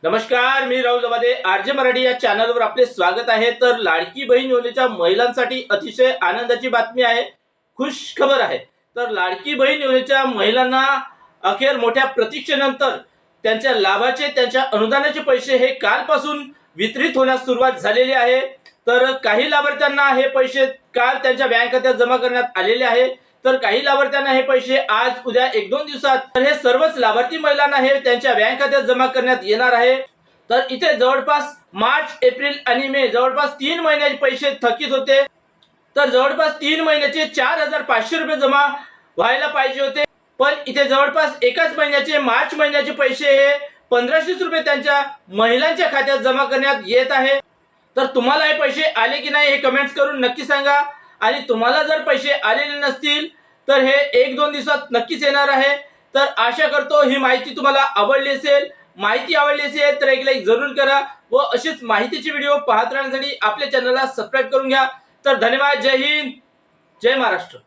नमस्कार, मी राहुल दबादे आरजे मराठी या चॅनलवर आपले स्वागत आहे। तर लाडकी बहीण योजनेच्या महिलांसाठी अतिशय आनंदाची बातमी आहे, खुश खबर आहे। तर लाडकी बहीण योजनेच्या महिलांना अखेर मोठ्या प्रतीक्षेनंतर त्यांच्या लाभाचे त्यांच्या अनुदानाचे पैसे हे कालपासून वितरित होण्यास सुरुवात झालेली आहे। तर काही लाभार्थ्यांना हे पैसे काल त्यांच्या बँक खात्यात जमा करण्यात आलेले आहे, तर काही लाभार्थ्यांना हे पैसे आज उद्या 1-2 दिवसात, तर हे सर्वच लाभार्थी महिलांना हे त्यांच्या बँक खात्यात जमा करण्यात येणार आहे। तर इथे जवळपास मार्च, एप्रिल आणि मे जवळपास 3 महिन्याचे पैसे थकीत होते। तर जवळपास 3 महिन्याचे 4,500 रुपये जमा व्हायला पाहिजे होते, पण इथे जवळपास एकाच महिन्याचे मार्च महिन्याचे पैसे हे 1500 रुपये त्यांच्या महिलांच्या खात्यात जमा करण्यात येत आहे। तर तुम्हाला हे पैसे आले की नाही हे कमेंट्स करून नक्की सांगा, आणि तुम्हाला जर पैसे आलेले नसतील तर हे 1-2 दिवसात नक्कीच येणार आहे। तर आशा करतो ही माहिती तुम्हाला आवडली असेल। माहिती आवडली असेल तर एक लाईक जरूर करा व अशीच माहितीची व्हिडिओ पाहत राहण्यासाठी आपल्या चॅनलला सबस्क्राईब करून घ्या। तर धन्यवाद, जय हिंद, जय महाराष्ट्र।